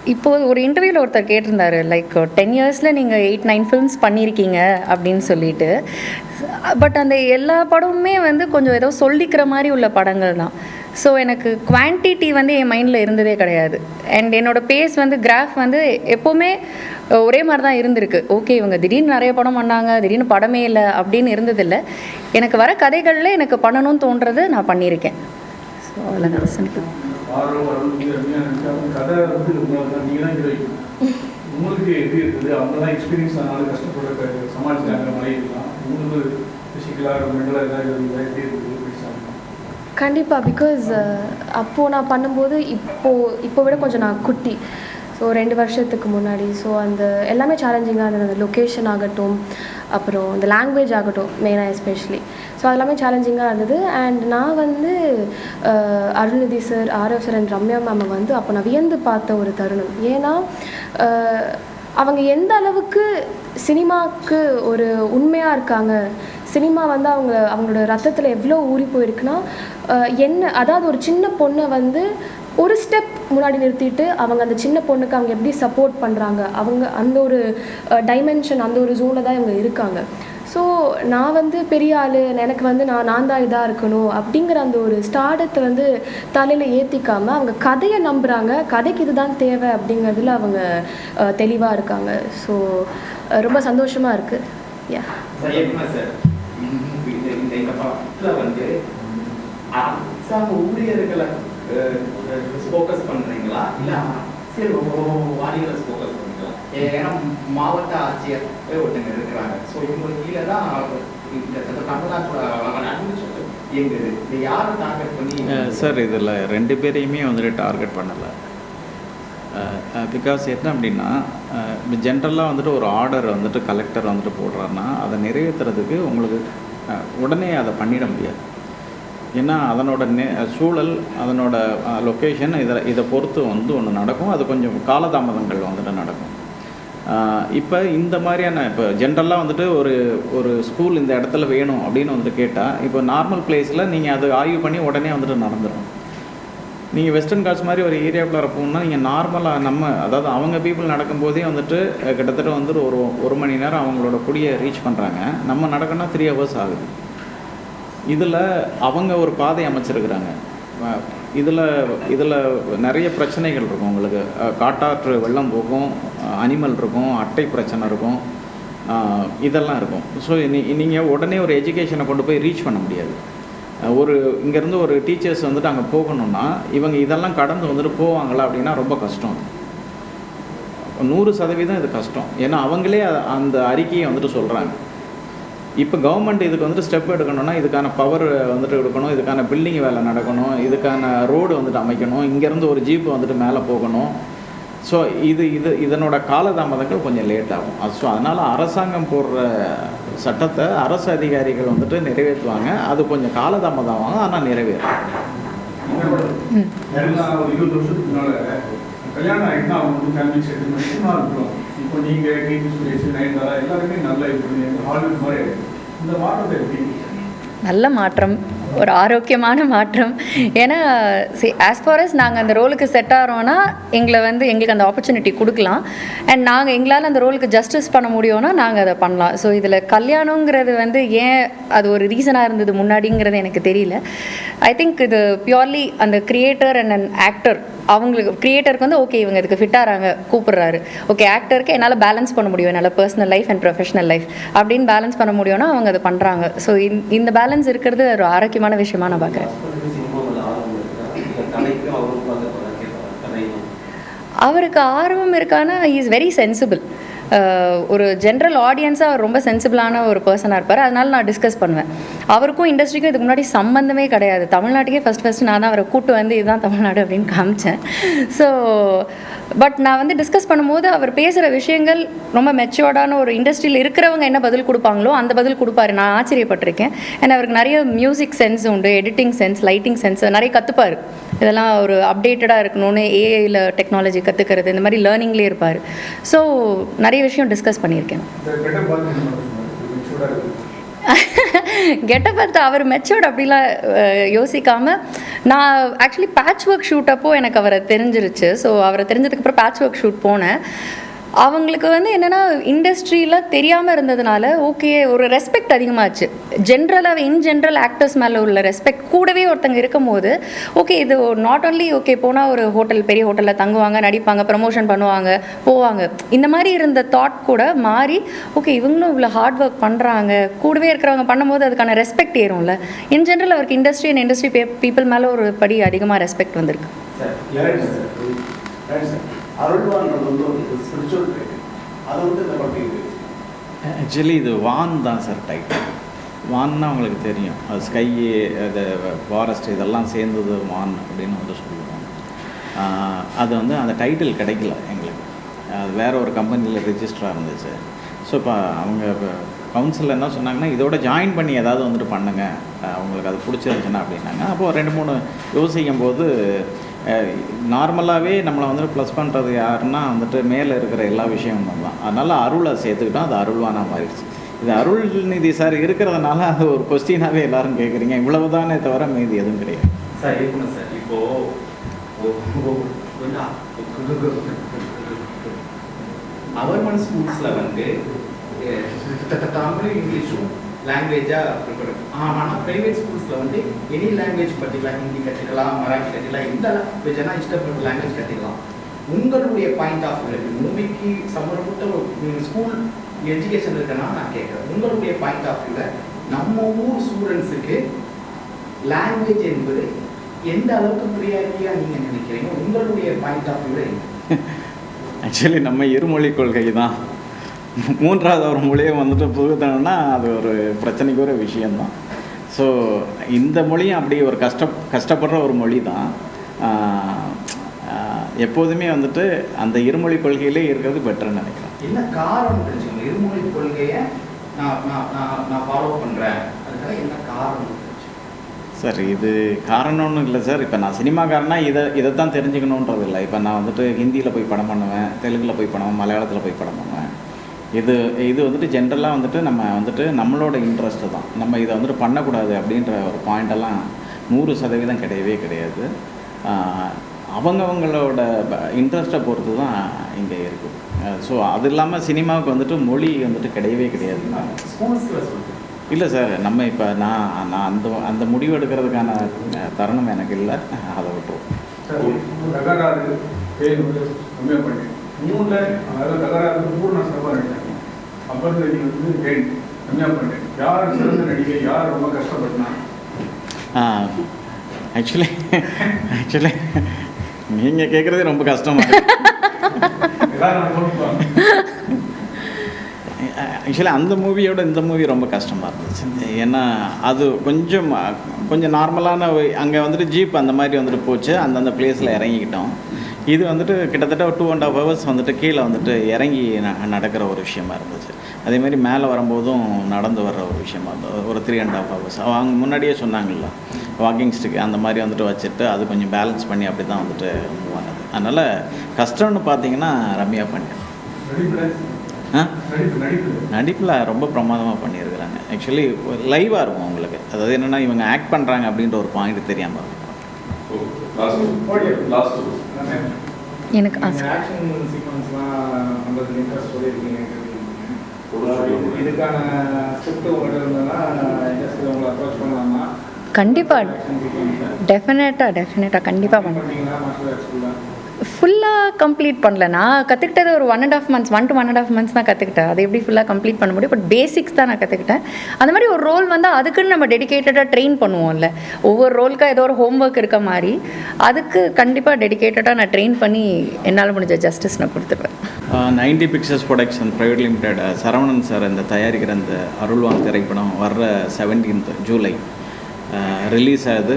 இப்போது ஒரு இன்டர்வியூவில் ஒருத்தர் கேட்டிருந்தாரு, லைக் 10 இயர்ஸில் நீங்கள் 8-9 ஃபிலிம்ஸ் பண்ணியிருக்கீங்க அப்படின்னு சொல்லிட்டு. பட் அந்த எல்லா படமுமே வந்து கொஞ்சம் ஏதோ சொல்லிக்கிற மாதிரி உள்ள படங்கள் தான். ஸோ எனக்கு குவான்டிட்டி வந்து என் மைண்டில் இருந்ததே கிடையாது. அண்ட் என்னோடய பேஸ் வந்து கிராஃப் வந்து எப்போவுமே ஒரே மாதிரி தான் இருந்திருக்கு. ஓகே, இவங்க திடீர்னு நிறைய படம் பண்ணாங்க, திடீர்னு படமே இல்லை அப்படின்னு இருந்ததில்லை. எனக்கு வர கதைகளில் எனக்கு பண்ணணும்னு தோன்றது நான் பண்ணியிருக்கேன். ஸோ அதில் நான் ஆர்வம் அருள் அருமையாக இருந்துச்சு. கதை வந்து உங்களுக்கு தான் நீங்கள் தான் ஹீரோயின். உங்களுக்கு எப்படி இருக்குது? அவங்க தான் எக்ஸ்பீரியன்ஸ் ஆனாலும் கஷ்டப்பட சமாளிச்சாங்க மலையெல்லாம். உங்களுக்கு ஃபிசிக்கலாக மென்டலாக ஏதாவது எப்படி இருக்குது பேசாங்க? கண்டிப்பாக. பிகாஸ் அப்போது நான் பண்ணும்போது இப்போ விட கொஞ்சம் நான் குட்டி. ஸோ 2 வருஷத்துக்கு முன்னாடி. ஸோ அந்த எல்லாமே சேலஞ்சிங்காக இருந்தது. அந்த லொக்கேஷன் ஆகட்டும், அப்புறம் இந்த லாங்குவேஜ் ஆகட்டும், மெயினாக எஸ்பெஷலி. ஸோ அதெல்லாமே சேலஞ்சிங்காக இருந்தது. அண்ட் நான் வந்து Arulnithi sir, RF sir and Ramya மேமை வந்து அப்போ நான் வியந்து பார்த்த ஒரு தருணம். ஏன்னா அவங்க எந்த அளவுக்கு சினிமாவுக்கு ஒரு உண்மையாக இருக்காங்க, சினிமா வந்து அவங்களோட ரத்தத்தில் எவ்வளோ ஊறி போயிருக்குன்னா, அதாவது ஒரு சின்ன பொண்ணை வந்து ஒரு ஸ்டெப் முன்னாடி நிறுத்திட்டு அவங்க அந்த சின்ன பொண்ணுக்கு அவங்க எப்படி சப்போர்ட் பண்ணுறாங்க, அவங்க அந்த ஒரு டைமென்ஷன், அந்த ஒரு ஜோனில் தான் இவங்க இருக்காங்க. ஸோ நான் வந்து பெரிய ஆள், எனக்கு வந்து நான் தான் இதாக இருக்கணும் அப்படிங்கிற அந்த ஒரு ஸ்டார்டத்தை வந்து தலையில் ஏற்றிக்காமல் அவங்க கதையை நம்புகிறாங்க, கதைக்கு இதுதான் தேவை அப்படிங்கிறதுல அவங்க தெளிவாக இருக்காங்க. ஸோ ரொம்ப சந்தோஷமாக இருக்குது. யா சார், இந்த படத்தில் வந்து அரசாங்க ஊழியர்களை ஃபோக்கஸ் பண்ணுறீங்களா இல்லை அரசியல் வாதிகளை ஃபோக்கஸ் பண்ணுறீங்களா? ஏன்னா மாவட்ட ஆட்சியர் ஒருத்தங்க இருக்கிறாங்க. ஸோ இவங்க கீழே தான் இந்த தமிழ்நாட்டோட சொல்லு இயங்குது. இதை யாரை டார்கெட் பண்ணி? சார், இதில் 2 பேரையுமே வந்துட்டு டார்கெட் பண்ணலை. பிகாஸ் என்ன அப்படின்னா, ஜென்ரலாக வந்துட்டு ஒரு ஆர்டர் வந்துட்டு கலெக்டர் வந்துட்டு போடுறாருன்னா அதை நிறைவேற்றுறதுக்கு உங்களுக்கு உடனே அதை பண்ணிட முடியாது. ஏன்னா அதனோட சூழல், அதனோட லொக்கேஷன், இதை பொறுத்து வந்து ஒன்று நடக்கும். அது கொஞ்சம் காலதாமதங்கள் வந்துட்டு நடக்கும். இப்போ இந்த மாதிரியான இப்போ ஜென்ரலாக வந்துட்டு ஒரு ஸ்கூல் இந்த இடத்துல வேணும் அப்படின்னு வந்துட்டு கேட்டால், இப்போ நார்மல் பிளேஸில் நீங்கள் அது ஆய்வு பண்ணி உடனே வந்துட்டு நடந்துடும். நீங்கள் வெஸ்டர்ன் காட்ஸ் மாதிரி ஒரு ஏரியாவுக்குள்ள போகணுன்னா நீங்கள் நார்மலாக அதாவது அவங்க பீப்புள் நடக்கும்போதே வந்துட்டு கிட்டத்தட்ட வந்துட்டு ஒரு மணி நேரம் அவங்களோட குடியை ரீச் பண்ணுறாங்க. நம்ம நடக்கணும்னா 3 hours ஆகுது. இதில் அவங்க ஒரு பாதை அமைச்சிருக்கிறாங்க. இதில் நிறைய பிரச்சனைகள் இருக்கும். உங்களுக்கு காட்டாற்று வெள்ளம் போகும், அனிமல் இருக்கும், அட்டை பிரச்சனை இருக்கும், இதெல்லாம் இருக்கும். ஸோ நீங்கள் உடனே ஒரு எஜுகேஷனை கொண்டு போய் ரீச் பண்ண முடியாது. இங்கேருந்து ஒரு டீச்சர்ஸ் வந்துட்டு அங்கே போகணுன்னா இவங்க இதெல்லாம் கடந்து வந்துட்டு போவாங்களா அப்படின்னா ரொம்ப கஷ்டம். 100% இது கஷ்டம். ஏன்னா அவங்களே அந்த அறிக்கையை வந்துட்டு சொல்கிறாங்க. இப்போ கவர்மெண்ட் இதுக்கு வந்துட்டு ஸ்டெப் எடுக்கணும்னா இதுக்கான பவர் வந்துட்டு எடுக்கணும், இதுக்கான பில்டிங் வேலை நடக்கணும், இதுக்கான ரோடு வந்துட்டு அமைக்கணும், இங்கேருந்து ஒரு ஜீப்பு வந்துட்டு மேலே போகணும். ஸோ இதனோட காலதாமதங்கள் கொஞ்சம் லேட் ஆகும். ஸோ அதனால் அரசாங்கம் போடுற சட்டத்தை அரசு அதிகாரிகள் வந்துட்டு நிறைவேற்றுவாங்க. அது கொஞ்சம் காலதாமதம் ஆகும், ஆனால் நிறைவேறும். ஒரு 20 வருஷத்துக்கு முன்னால் கல்யாணம் ஆகிட்டுனா அவங்க வந்து ஃபேமிலி செட்டில் பண்ணி இருக்கலாம். இப்போ நீங்கள் கீர்த்தி சுரேஷ், நயன்தாரா எல்லாருமே நல்லா இப்போ ஹாலிவுட் மாதிரி ஆகிடுது. இந்த மாற்றத்தை எப்படி? நல்ல மாற்றம், ஒரு ஆரோக்கியமான மாற்றம். ஏன்னா ஆஸ் ஃபார் அஸ் நாங்கள் அந்த ரோலுக்கு செட் ஆகிறோன்னா எங்களுக்கு அந்த ஆப்பர்ச்சுனிட்டி கொடுக்கலாம். அண்ட் நாங்கள் எங்களால் அந்த ரோலுக்கு ஜஸ்டிஸ் பண்ண முடியும்னா நாங்கள் அதை பண்ணலாம். ஸோ இதில் கல்யாணங்கிறது ஏன் அது ஒரு ரீசனாக இருந்தது முன்னாடிங்கிறது எனக்கு தெரியல. ஐ திங்க் இது பியூர்லி அந்த கிரியேட்டர் அண்ட் அன் ஆக்டர், அவங்களுக்கு கிரியேட்டருக்கு ஓகே இவங்க இதுக்கு ஃபிட்டாகிறாங்க கூப்பிட்றாரு, ஓகே ஆக்டருக்கு என்னால் பேலன்ஸ் பண்ண முடியும், என்னால் personal life and professional life அப்படின்னு பேலன்ஸ் பண்ண முடியும்னா அவங்க அதை பண்ணுறாங்க. ஸோ இந்த பேலன்ஸ் இருக்கிறது ஒரு ஆரோக்கியமான விஷயமா நான் பார்க்குறேன். அவருக்கு ஆர்வம் இருக்கான்னா இஸ் வெரி சென்சிபிள். ஒரு ஜென்ரல் ஆடியன்ஸாக அவர் ரொம்ப சென்சிபிளான ஒரு பர்சனாக இருப்பார். அதனால நான் டிஸ்கஸ் பண்ணுவேன். அவருக்கும் இண்டஸ்ட்ரிக்கும் இதுக்கு முன்னாடி சம்மந்தமே கிடையாது. தமிழ்நாட்டுக்கே ஃபஸ்ட்டு நான் தான் அவரை கூட்டு வந்து இதுதான் தமிழ்நாடு அப்படின்னு காமிச்சேன். ஸோ பட் நான் டிஸ்கஸ் பண்ணும்போது அவர் பேசுகிற விஷயங்கள் ரொம்ப மெச்சூர்டான ஒரு இண்டஸ்ட்ரியில் இருக்கிறவங்க என்ன பதில் கொடுப்பாங்களோ அந்த பதில் கொடுப்பாரு. நான் ஆச்சரியப்பட்டிருக்கேன். ஏன்னா அவருக்கு நிறைய மியூசிக் சென்ஸ் உண்டு, எடிட்டிங் சென்ஸ், லைட்டிங் சென்ஸ் நிறைய கற்றுப்பார். இதெல்லாம் ஒரு அப்டேட்டடாக இருக்கணும்னு ஏஐயில் டெக்னாலஜி கற்றுக்கிறது, இந்த மாதிரி லேர்னிங்லேயே இருப்பார். ஸோ நிறைய விஷயம் டிஸ்கஸ் பண்ணியிருக்கேன். கெட்ட பார்த்து அவர் மெச்சோர்ட் அப்படிலாம் யோசிக்காமல், நான் ஆக்சுவலி பேட்ச் ஒர்க் ஷூட் அப்போ எனக்கு அவரை தெரிஞ்சிருச்சு. ஸோ அவரை தெரிஞ்சதுக்கப்புறம் பேட்ச் ஒர்க் ஷூட் போனேன். அவங்களுக்கு என்னென்னா இண்டஸ்ட்ரியில் தெரியாமல் இருந்ததுனால ஓகே ஒரு ரெஸ்பெக்ட் அதிகமாகச்சு. ஜென்ரலாக இன் ஜென்ரல் ஆக்டர்ஸ் மேலே உள்ள ரெஸ்பெக்ட் கூடவே ஒருத்தங்க இருக்கும் போது ஓகே இது நாட் ஓன்லி ஓகே போனால் ஒரு ஹோட்டல், பெரிய ஹோட்டலில் தங்குவாங்க, நடிப்பாங்க, ப்ரமோஷன் பண்ணுவாங்க, போவாங்க, இந்த மாதிரி இருந்த தாட் கூட மாறி ஓகே இவங்களும் இவ்வளோ ஹார்ட் ஒர்க் பண்ணுறாங்க, கூடவே இருக்கிறவங்க பண்ணும்போது அதுக்கான ரெஸ்பெக்ட் ஏறும்ல. இன் ஜென்ரல் அவருக்கு இண்டஸ்ட்ரி அண்ட் இண்டஸ்ட்ரி பீப்புள் மேலே ஒரு படி அதிகமாக ரெஸ்பெக்ட் வந்திருக்கு. சார் ரைட் சார் அருள்வான்றது வந்து ஒரு ஸ்பிரிச்சுவல் டைட்டில். அது வந்து இந்த படத்துக்கு ஆக்சுவலி இது வான் தான் சார் டைட்டில். வான்னா உங்களுக்கு தெரியும், அது ஸ்கை, அது ஃபாரஸ்ட் இதெல்லாம் சேர்ந்தது வான் அப்படின்னு வந்து சொல்லுவாங்க. அது வந்து அந்த டைட்டில் கிடைக்கல எங்களுக்கு. அது வேறு ஒரு கம்பெனியில் ரிஜிஸ்டராக இருந்துச்சு. ஸோ இப்போ அவங்க கவுன்சிலில் என்ன சொன்னாங்கன்னா, இதோட ஜாயின் பண்ணி ஏதாவது வந்துட்டு பண்ணுங்க, அவங்களுக்கு அது பிடிச்சிருந்துச்சுன்னா அப்படின்னாங்க. அப்போது 2-3 யோசிக்கும் போது நார்மலாகவே நம்மளை வந்துட்டு ப்ளஸ் பண்ணுறது யாருன்னா வந்துட்டு மேலே இருக்கிற எல்லா விஷயமும் தான். அதனால் அருளை சேர்த்துக்கிட்டோம், அது அருள்வானா மாறிடுச்சு. இது அருள்நிதி சார் இருக்கிறதுனால அது ஒரு கொஸ்டினாகவே எல்லாரும் கேட்குறீங்க. இவ்வளவு தானே தவிர மீதி எதுவும் கிடையாது சார். இருக்கணும் சார். கவர்மெண்ட் ஸ்கூல்ஸில் வந்து தமிழ் இங்கிலீஷும் லாங்குவேஜாக ப்ரிஃபர். ஆனால் ப்ரைவேட் ஸ்கூல்ஸில் வந்து எனி லாங்குவேஜ் கற்றுக்கலாம், ஹிந்தி கற்றுக்கலாம், மராட்டி கற்றுக்கலாம், எந்த லாங்குவேஜ்னா இஷ்டப்பட்ட லாங்குவேஜ் கற்றுக்கலாம். உங்களுடைய பாயிண்ட் ஆஃப் வியூ மூவிக்கு சம்மந்தப்பட்ட ஒரு ஸ்கூல் எஜுகேஷன் இருக்குன்னா நான் கேட்குறேன், உங்களுடைய பாயிண்ட் ஆஃப் வியூவில் நம்ம ஊர் ஸ்டூடெண்ட்ஸுக்கு லாங்குவேஜ் என்பது எந்த அளவுக்கு ப்ரியாரிட்டியாக நீங்கள் நினைக்கிறீங்க? உங்களுடைய பாயிண்ட் ஆஃப் வியூவில் ஆக்சுவலி நம்ம இருமொழி கொள்கை தான். 3வது ஒரு மொழியை வந்துட்டு புகுத்தணும்னா அது ஒரு பிரச்சனைக்கு ஒரு விஷயந்தான். ஸோ இந்த மொழியும் அப்படி ஒரு கஷ்டப்படுற ஒரு மொழி தான். எப்போதுமே வந்துட்டு அந்த இருமொழி கொள்கையிலே இருக்கிறது பெட்டர்னு நினைக்கிறேன். என்ன காரணம் தெரிஞ்சுக்கணும்? இருமொழி கொள்கையை நான் ஃபாலோ பண்ணுறேன், அதுக்காக என்ன காரணம்? சார் இது காரணம்னு இல்லை சார். இப்போ நான் சினிமாக்காரனா இதை தான் தெரிஞ்சுக்கணுன்றது இல்லை. இப்போ நான் வந்துட்டு ஹிந்தியில் போய் படம் பண்ணுவேன், தெலுங்கில் போய் படம், மலையாளத்தில் போய் படம் பண்ணுவேன். இது வந்துட்டு ஜென்ரலாக வந்துட்டு நம்ம வந்துட்டு நம்மளோட இன்ட்ரெஸ்ட்டு தான். நம்ம இதை வந்துட்டு பண்ணக்கூடாது அப்படின்ற ஒரு பாயிண்டெல்லாம் 100% கிடையவே கிடையாது. அவங்கவங்களோட இன்ட்ரெஸ்ட்டை பொறுத்து தான் இங்கே இருக்குது. ஸோ அது இல்லாமல் சினிமாவுக்கு வந்துட்டு மொழி வந்துட்டு கிடையவே கிடையாது. இல்லை சார், நம்ம இப்போ நான் அந்த முடிவு எடுக்கிறதுக்கான தருணம் எனக்கு இல்லை, அதை விட்டுருவோம். தகராறு பேர் வந்து கம்மியாக பண்ணி 3ல் அதாவது தகராறு பூர்ண சிறப்பாக நடித்தாங்க. அப்புறம் வந்து பெயின் கம்மியாக பண்ணேன். யார் சிறந்த நடிகை, யார் ரொம்ப கஷ்டப்பட்டனா? ஆக்சுவலி நீங்கள் கேட்குறதே ரொம்ப கஷ்டமாக இருக்குது. ஆக்சுவலி அந்த மூவியோட இந்த மூவி ரொம்ப கஷ்டமாக இருந்துச்சு. ஏன்னா அது கொஞ்சம் நார்மலான அங்கே வந்துட்டு ஜீப் அந்த மாதிரி வந்துட்டு போச்சு, அந்தந்த பிளேஸில் இறங்கிக்கிட்டோம். இது வந்துட்டு கிட்டத்தட்ட 2.5 hours வந்துட்டு கீழே வந்துட்டு இறங்கி நடக்கிற ஒரு விஷயமா இருந்துச்சு. அதேமாதிரி மேலே வரும்போதும் நடந்து வர்ற ஒரு விஷயமா இருந்தது. ஒரு 3.5 hours அவங்க முன்னாடியே சொன்னாங்கல்ல, வாக்கிங் ஸ்டிக் அந்த மாதிரி வந்துட்டு வச்சுட்டு அது கொஞ்சம் பேலன்ஸ் பண்ணி அப்படி தான் வந்துட்டு மூவ் ஆனது. அதனால் கஷ்டம்னு பார்த்தீங்கன்னா ரம்யா பண்ணிடுறேன். நடிப்பில் ரொம்ப பிரமாதமாக பண்ணியிருக்கிறாங்க. ஆக்சுவலி லைவாக இருக்கும் உங்களுக்கு. அதாவது என்னென்னா இவங்க ஆக்ட் பண்ணுறாங்க அப்படின்ற ஒரு பாயிண்ட் தெரியாமல் இருக்கும். எனக்கு ஆக்ஷன் சீக்வன்ஸ்லாம் பண்ணுறதுக்கு இன்ட்ரெஸ்ட் சொல்லியிருக்கீங்க. இதுக்கான ஸ்கிரிப்ட் உங்கள்கிட்ட இருந்ததுன்னா இண்டஸ்ட்ரியில் உங்களை அப்ரோச் பண்ணலாமா? கண்டிப்பாக டெஃபினட்டாக கண்டிப்பாக பண்ணுறீங்களா? மார்ஷல் ஆர்ட்ஸ்குள்ள ஃபுல்லாக கம்ப்ளீட் பண்ணல. நான் கற்றுக்கிட்டது ஒரு 1.5 months 1 to 1.5 months தான் கற்றுக்கிட்டேன். அது எப்படி ஃபுல்லாக கம்ப்ளீட் பண்ண முடியும்? பட் பேசிக்ஸ் தான் நான் கற்றுக்கிட்டேன். அந்த மாதிரி ஒரு ரோல் வந்து அதுக்குன்னு நம்ம டெடிக்கேட்டடாக ட்ரெயின் பண்ணுவோம்ல, ஒவ்வொரு ரோலுக்காக ஏதோ ஒரு ஹோம்ஒர்க் இருக்க மாதிரி அதுக்கு கண்டிப்பாக டெடிக்கேட்டடாக நான் ட்ரெயின் பண்ணி என்னால் முடிஞ்ச ஜஸ்டிஸ் நான் கொடுத்துருவேன். 90 Pictures production private limited Saravanan sir இந்த தயாரிக்கிற இந்த அருள்வான் திரைப்படம் வர்ற 17th July ரிலீஸ் ஆகுது.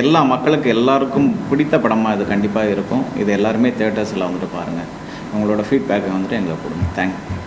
எல்லா மக்களுக்கு எல்லாருக்கும் பிடித்த படமாக இது கண்டிப்பாக இருக்கும். இது எல்லாருமே தியேட்டர்ஸில் வந்துட்டு பாருங்கள். உங்களோட ஃபீட்பேக்கை வந்துட்டு எங்களுக்கு கொடுங்க. தேங்க்யூ.